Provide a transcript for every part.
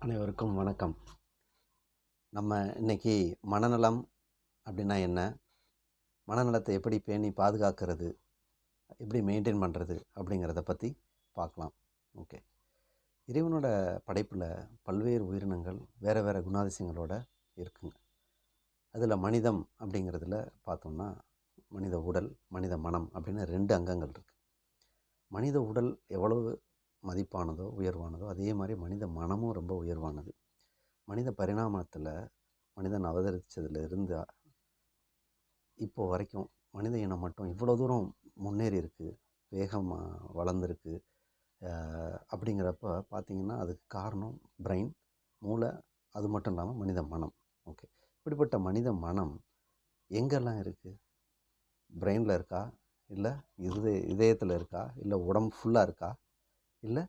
அனைவருக்கும் வணக்கம். நம்ம இன்னைக்கு மனநலம் அப்படின்னா என்ன? மனநலத்தை எப்படி பேணி பாதுகாக்கிறது? எப்படி மெயின்டெயின் பண்ணுறது? அப்படிங்கிறத பற்றி பார்க்கலாம். ஓகே. இறைவனோட படைப்பில் பல்வேறு உயிரினங்கள் வேறு வேறு குணாதிசயங்களோட இருக்குங்க. அதில் மனிதம் அப்படிங்கிறதுல பார்த்தோம்னா மனித உடல், மனித மனம் அப்படின்னு 2 அங்கங்கள் இருக்குது. மனித உடல் எவ்வளவு மதிப்பானதோ உயர்வானதோ அதே மாதிரி மனித மனமும் ரொம்ப உயர்வானது. மனித பரிணாமத்தில் மனிதன் அவதரித்ததுல இருந்து இப்போ வரைக்கும் மனித இனம் மட்டும் இவ்வளோ தூரம் முன்னேறி இருக்குது, வேகமாக வளர்ந்துருக்கு. அப்படிங்கிறப்ப பார்த்திங்கன்னா அதுக்கு காரணம் பிரெயின், மூளை, அது மட்டும் இல்லாமல் மனித மனம். ஓகே. இப்படிப்பட்ட மனித மனம் எங்கெல்லாம் இருக்குது? பிரெயினில் இருக்கா, இல்லை இதயத்தில் இருக்கா, இல்லை உடம்பு ஃபுல்லாக இருக்கா, இல்லை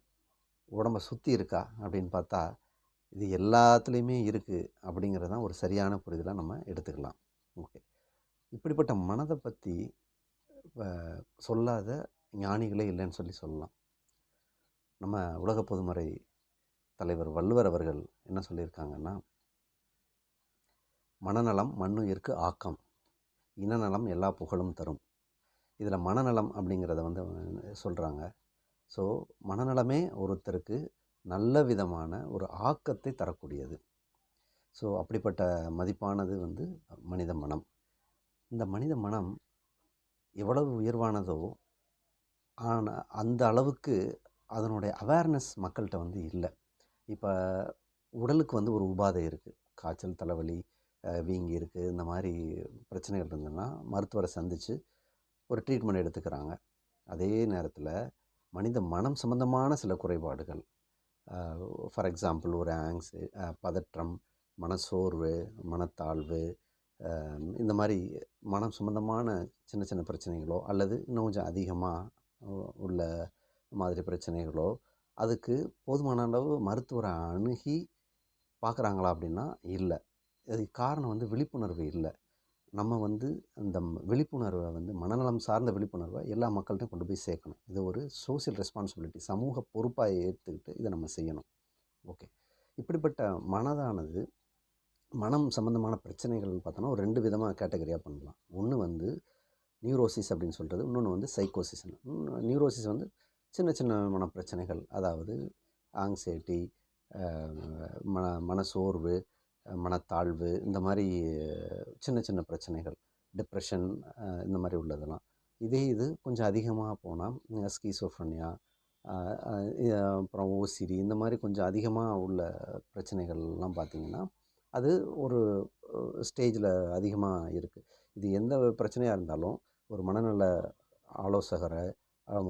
உடம்பை சுற்றி இருக்கா அப்படின்னு பார்த்தா இது எல்லாத்துலேயுமே இருக்குது அப்படிங்கிறது தான் ஒரு சரியான புரிதலாக நம்ம எடுத்துக்கலாம். ஓகே. இப்படிப்பட்ட மனதை பற்றி சொல்லாத ஞானிகளே இல்லைன்னு சொல்லலாம். நம்ம உலக பொதுமறை தலைவர் வள்ளுவர் அவர்கள் என்ன சொல்லியிருக்காங்கன்னா, மனநலம் மண்ணுயிர்க்கு ஆக்கம், இனநலம் எல்லா புகழும் தரும். இதில் மனநலம் அப்படிங்கிறத சொல்கிறாங்க. ஸோ மனநலமே ஒருத்தருக்கு நல்ல விதமான ஒரு ஆக்கத்தை தரக்கூடியது. ஸோ அப்படிப்பட்ட மதிப்பானது மனித மனம். இந்த மனித மனம் எவ்வளவு உயர்வானதோ ஆனால் அந்த அளவுக்கு அதனுடைய அவேர்னஸ் மக்கள்கிட்ட இல்லை. இப்போ உடலுக்கு ஒரு உபாதை இருக்குது, காய்ச்சல், தலைவலி, வீங்கி இருக்குது, இந்த மாதிரி பிரச்சனைகள் இருந்ததுன்னா மருத்துவரை சந்தித்து ஒரு ட்ரீட்மெண்ட் எடுத்துக்கிறாங்க. அதே நேரத்தில் மனித மனம் சம்பந்தமான சில குறைபாடுகள், ஃபார் எக்ஸாம்பிள் ஒரு பதற்றம், மனசோர்வு, மனத்தாழ்வு, இந்த மாதிரி மனம் சம்பந்தமான சின்ன சின்ன பிரச்சனைகளோ அல்லது இன்னும் கொஞ்சம் அதிகமாக உள்ள மாதிரி பிரச்சனைகளோ அதுக்கு போதுமான அளவு மருத்துவரை அணுகி பார்க்குறாங்களா அப்படின்னா இல்லை. அதுக்கு காரணம் விழிப்புணர்வு இல்லை. நம்ம அந்த விழிப்புணர்வை மனநலம் சார்ந்த விழிப்புணர்வை எல்லா மக்கள்கிட்டையும் கொண்டு போய் சேர்க்கணும். இது ஒரு சோசியல் ரெஸ்பான்சிபிலிட்டி, சமூக பொறுப்பாக ஏற்றுக்கிட்டு இதை நம்ம செய்யணும். ஓகே. இப்படிப்பட்ட மனதானது மனம் சம்மந்தமான பிரச்சனைகள்னு பார்த்தோன்னா ஒரு 2 விதமாக கேட்டகரியாக பண்ணலாம். ஒன்று நியூரோசிஸ் அப்படின்னு சொல்கிறது, இன்னொன்று சைக்கோசிஸ். நியூரோசிஸ் சின்ன சின்ன மனப்பிரச்சனைகள், அதாவது ஆங்ஸைட்டி, மனசோர்வு, மனத்தாழ்வு, இந்த மாதிரி சின்ன சின்ன பிரச்சனைகள், டிப்ரெஷன், இந்த மாதிரி உள்ளதெல்லாம். இது கொஞ்சம் அதிகமாக போனால் ஸ்கீசோஃப்ரெனியா, அப்புறம் ஓசிடி, இந்த மாதிரி கொஞ்சம் அதிகமாக உள்ள பிரச்சனைகள்லாம் பார்த்திங்கன்னா அது ஒரு ஸ்டேஜில் அதிகமாக இருக்குது. இது எந்த பிரச்சனையாக இருந்தாலும் ஒரு மனநல ஆலோசகரை,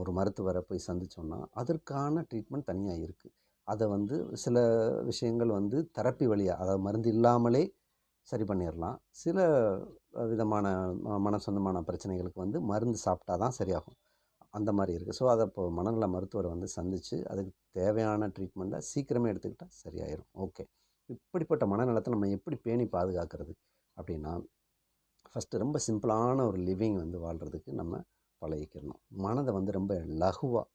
ஒரு மருத்துவரை போய் சந்தித்தோன்னா அதற்கான ட்ரீட்மெண்ட் தனியாக இருக்குது. அதை சில விஷயங்கள் தெரப்பி வழியாக, அதாவது மருந்து இல்லாமலே சரி பண்ணிடலாம். சில விதமான மன சொந்தமான பிரச்சனைகளுக்கு மருந்து சாப்பிட்டா தான் சரியாகும், அந்த மாதிரி இருக்குது. ஸோ அதை இப்போ மனநல மருத்துவரை சந்தித்து அதுக்கு தேவையான ட்ரீட்மெண்ட்டை சீக்கிரமே எடுத்துக்கிட்டால் சரியாயிடும். ஓகே. இப்படிப்பட்ட மனநலத்தை நம்ம எப்படி பேணி பாதுகாக்கிறது அப்படின்னா, ஃபஸ்ட்டு ரொம்ப சிம்பிளான ஒரு லிவிங் வாழ்கிறதுக்கு நம்ம பழகிக்கணும். மனதை ரொம்ப லகுவாக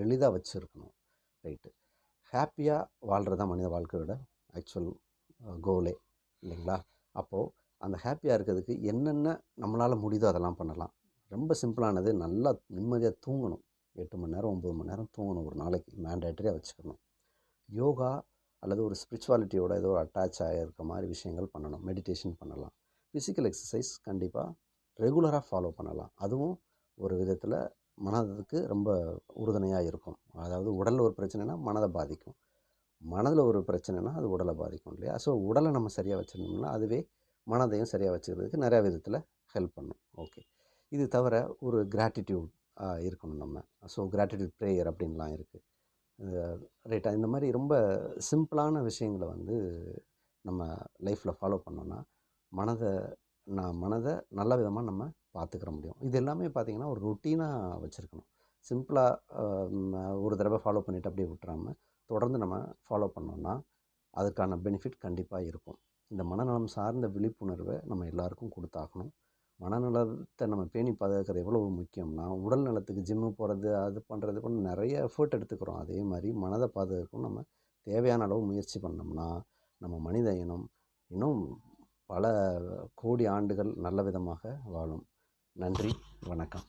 எளிதாக வச்சுருக்கணும். ரைட்டு. ஹாப்பியாக வாழ்கிறது தான் மனித வாழ்க்கையோட ஆக்சுவல் கோலே, இல்லைங்களா? அப்போது அந்த ஹாப்பியாக இருக்கிறதுக்கு என்னென்ன நம்மளால் முடியுதோ அதெல்லாம் பண்ணலாம். ரொம்ப சிம்பிளானது, நல்லா நிம்மதியாக தூங்கணும். 8 மணி நேரம் 9 மணி நேரம் தூங்கணும் ஒரு நாளைக்கு, மேண்டேட்டரியாக வச்சுக்கணும். யோகா அல்லது ஒரு ஸ்பிரிச்சுவாலிட்டியோட ஏதோ அட்டாச் ஆகிருக்க மாதிரி விஷயங்கள் பண்ணணும். மெடிடேஷன் பண்ணலாம். ஃபிசிக்கல் எக்ஸசைஸ் கண்டிப்பாக ரெகுலராக ஃபாலோ பண்ணலாம். அதுவும் ஒரு விதத்தில் மனதுக்கு ரொம்ப உறுதுணையாக இருக்கும். அதாவது உடலில் ஒரு பிரச்சனைனா மனதை பாதிக்கும், மனதில் ஒரு பிரச்சனைனா அது உடலை பாதிக்கும், இல்லையா? ஸோ உடலை நம்ம சரியாக வச்சுருந்தோம்னா அதுவே மனதையும் சரியாக வச்சுக்கிறதுக்கு நிறையா விதத்தில் ஹெல்ப் பண்ணும். ஓகே. இது தவிர ஒரு கிராட்டிடியூட் இருக்கணும் நம்ம. ஸோ கிராட்டிடியூட் ப்ரேயர் அப்படின்லாம் இருக்குது. ரைட்டா? இந்த மாதிரி ரொம்ப சிம்பிளான விஷயங்களை நம்ம லைஃப்பில் ஃபாலோ பண்ணோன்னா மனதை நல்ல விதமாக நம்ம பார்த்துக்கிற முடியும். இது எல்லாமே பார்த்திங்கன்னா ஒரு ரொட்டீனாக வச்சுருக்கணும். சிம்பிளாக ஒரு தடவை ஃபாலோ பண்ணிவிட்டு அப்படியே விட்டுறாமல் தொடர்ந்து நம்ம ஃபாலோ பண்ணோன்னா அதுக்கான பெனிஃபிட் கண்டிப்பாக இருக்கும். இந்த மனநலம் சார்ந்த விழிப்புணர்வை நம்ம எல்லாருக்கும் கொடுத்தாகணும். மனநலத்தை நம்ம பேணி பாதுகாக்கிறது எவ்வளவு முக்கியம்னா, உடல் நலத்துக்கு ஜிம்மு போகிறது, அது பண்ணுறது நிறைய எஃபர்ட் எடுத்துக்கிறோம். அதே மாதிரி மனதை பாதுகாக்கவும் நம்ம தேவையான அளவு முயற்சி பண்ணோம்னா நம்ம மனித இனம் இன்னும் பல கோடி ஆண்டுகள் நல்ல விதமாக வாழும். நன்றி, வணக்கம்.